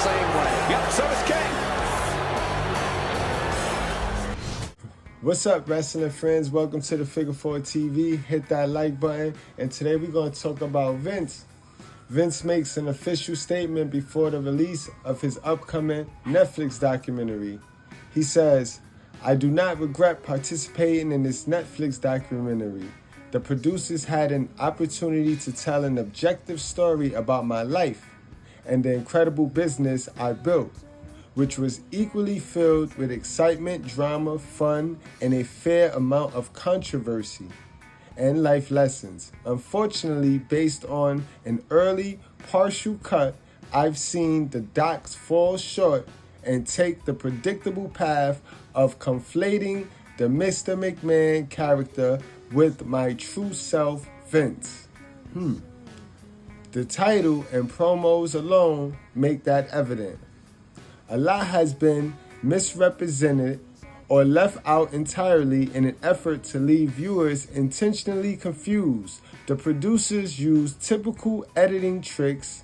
same way. Yep, so does Kane. What's up, wrestling friends? Welcome to the Figure 4 TV. Hit that like button. And today we're going to talk about Vince. Vince makes an official statement before the release of his upcoming Netflix documentary. He says, "I do not regret participating in this Netflix documentary. The producers had an opportunity to tell an objective story about my life and the incredible business I built, which was equally filled with excitement, drama, fun, and a fair amount of controversy and life lessons. Unfortunately, based on an early partial cut, I've seen the docs fall short and take the predictable path of conflating the Mr. McMahon character with my true self, Vince." The title and promos alone make that evident. A lot has been misrepresented or left out entirely in an effort to leave viewers intentionally confused. The producers used typical editing tricks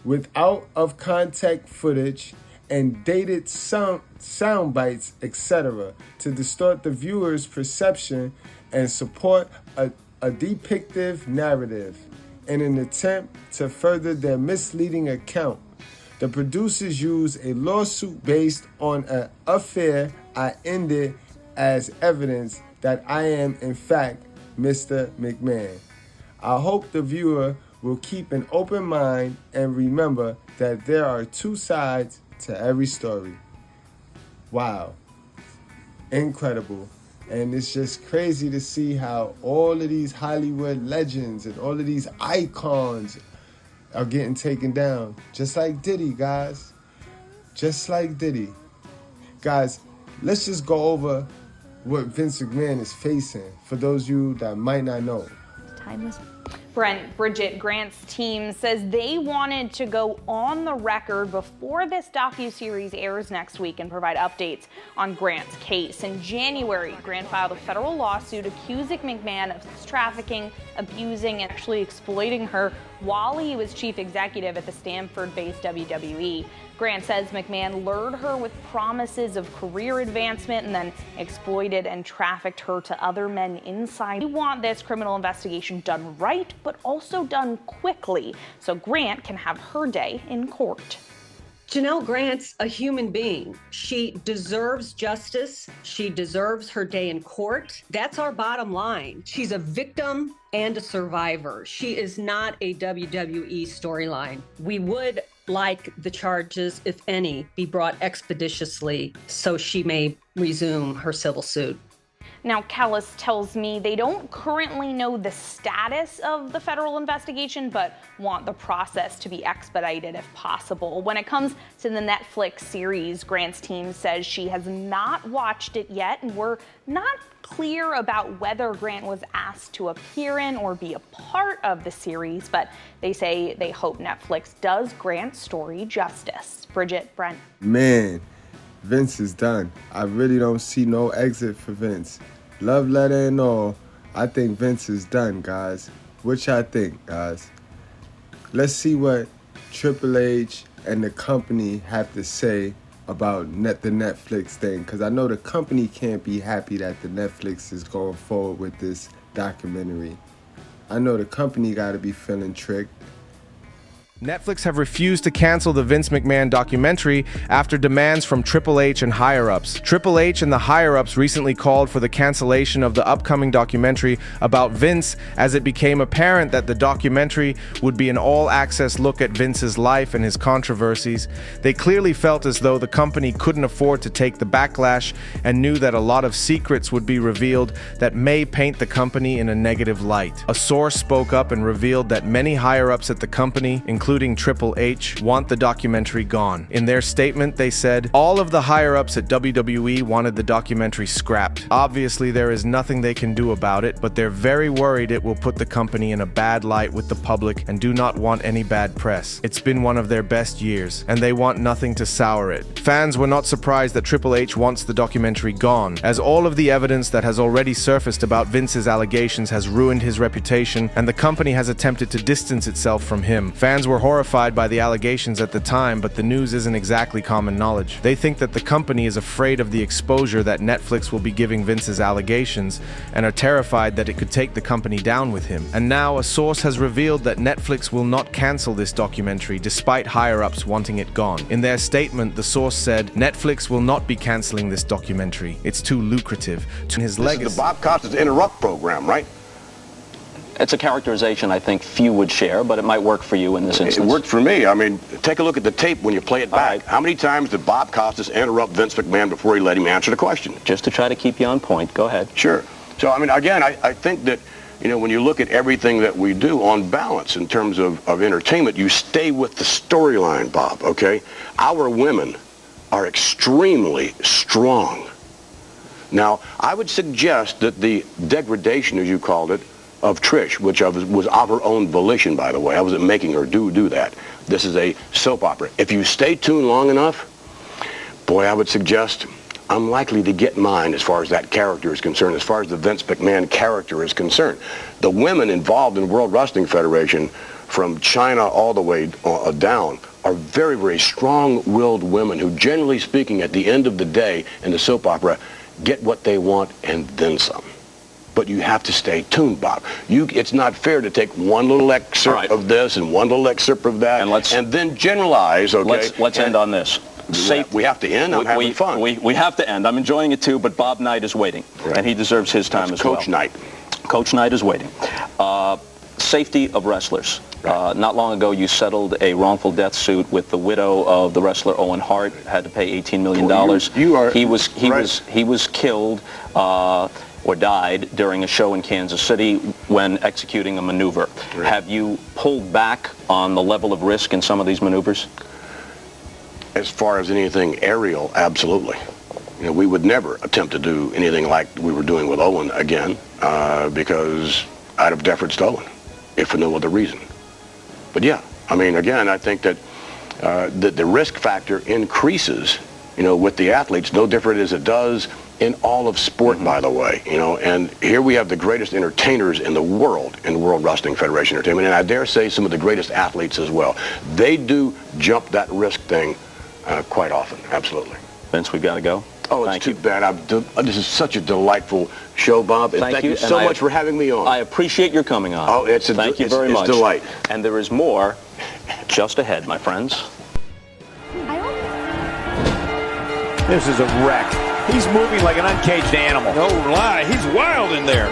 with out-of-context footage and dated sound bites, etc., to distort the viewer's perception and support a depictive narrative in an attempt to further their misleading account. The producers used a lawsuit based on an affair I ended as evidence that I am, in fact, Mr. McMahon. I hope the viewer will keep an open mind and remember that there are two sides to every story. Wow. Incredible. And it's just crazy to see how all of these Hollywood legends and all of these icons are getting taken down. Just like Diddy, guys. Just like Diddy. Guys, let's just go over what Vince McMahon is facing for those of you that might not know. Timeless. Bridget, Grant's team says they wanted to go on the record before this docuseries airs next week and provide updates on Grant's case. In January, Grant filed a federal lawsuit accusing McMahon of sex trafficking, abusing, and actually exploiting her while he was chief executive at the Stanford-based WWE. Grant says McMahon lured her with promises of career advancement and then exploited and trafficked her to other men inside. We want this criminal investigation done right, but also done quickly, so Grant can have her day in court. Janelle Grant's a human being. She deserves justice. She deserves her day in court. That's our bottom line. She's a victim and a survivor. She is not a WWE storyline. We would like the charges, if any, be brought expeditiously so she may resume her civil suit. Now, Callis tells me they don't currently know the status of the federal investigation, but want the process to be expedited if possible. When it comes to the Netflix series, Grant's team says she has not watched it yet, and we're not clear about whether Grant was asked to appear in or be a part of the series, but they say they hope Netflix does Grant's story justice. Bridget, Brent. Man, Vince is done. I really don't see no exit for Vince. Love letter and all, I think Vince is done, guys. What y'all think, guys? Let's see what Triple H and the company have to say about the Netflix thing, because I know the company can't be happy that the Netflix is going forward with this documentary. I know the company got to be feeling tricked. Netflix have refused to cancel the Vince McMahon documentary after demands from Triple H and higher-ups. Triple H and the higher-ups recently called for the cancellation of the upcoming documentary about Vince, as it became apparent that the documentary would be an all-access look at Vince's life and his controversies. They clearly felt as though the company couldn't afford to take the backlash and knew that a lot of secrets would be revealed that may paint the company in a negative light. A source spoke up and revealed that many higher-ups at the company, including Triple H, want the documentary gone. In their statement, they said, "All of the higher-ups at WWE wanted the documentary scrapped. Obviously, there is nothing they can do about it, but they're very worried it will put the company in a bad light with the public and do not want any bad press. It's been one of their best years, and they want nothing to sour it." Fans were not surprised that Triple H wants the documentary gone, as all of the evidence that has already surfaced about Vince's allegations has ruined his reputation, and the company has attempted to distance itself from him. Fans were were horrified by the allegations at the time, but the news isn't exactly common knowledge. They think that the company is afraid of the exposure that Netflix will be giving Vince's allegations and are terrified that it could take the company down with him. And now a source has revealed that Netflix will not cancel this documentary despite higher-ups wanting it gone. In their statement, the source said, Netflix will not be canceling this documentary. It's too lucrative. To his legacy. This is the Bob Costas Interrupt program, right? It's a characterization I think few would share, but it might work for you in this instance. It worked for me. I mean, take a look at the tape when you play it back. Right. How many times did Bob Costas interrupt Vince McMahon before he let him answer the question? Just to try to keep you on point. Go ahead. Sure. So, I mean, again, I think that, you know, when you look at everything that we do on balance in terms of entertainment, you stay with the storyline, Bob, okay? Our women are extremely strong. Now, I would suggest that the degradation, as you called it, of Trish, which was of her own volition, by the way. I wasn't making her do that. This is a soap opera. If you stay tuned long enough, boy, I would suggest I'm likely to get mine as far as that character is concerned, as far as the Vince McMahon character is concerned. The women involved in World Wrestling Federation, from China all the way down, are very, very strong-willed women who, generally speaking, at the end of the day in the soap opera, get what they want and then some. But you have to stay tuned, Bob. It's not fair to take one little excerpt of this and one little excerpt of that and then generalize, okay? Let's end on this. We have to end? I'm having fun. We have to end. I'm enjoying it too, but Bob Knight is waiting, and he deserves his time as well. Coach Knight. Coach Knight is waiting. Safety of wrestlers. Not long ago, you settled a wrongful death suit with the widow of the wrestler Owen Hart. Had to pay $18 million. He was killed or died during a show in Kansas City when executing a maneuver. Right. Have you pulled back on the level of risk in some of these maneuvers? As far as anything aerial, absolutely. You know, we would never attempt to do anything like we were doing with Owen again, because out of deference to Owen, if for no other reason. But yeah, I mean, again, I think that the risk factor increases, you know, with the athletes, no different as it does in all of sport, by the way, you know, and here we have the greatest entertainers in the world in the World Wrestling Federation Entertainment, and I dare say some of the greatest athletes as well. They do jump that risk thing quite often, absolutely. Vince, we've got to go. Oh, it's too bad. This is such a delightful show, Bob, and thank you so much for having me on. I appreciate your coming on. Oh, thank you very much. It's a delight. And there is more just ahead, my friends. This is a wreck. He's moving like an uncaged animal. No lie, he's wild in there.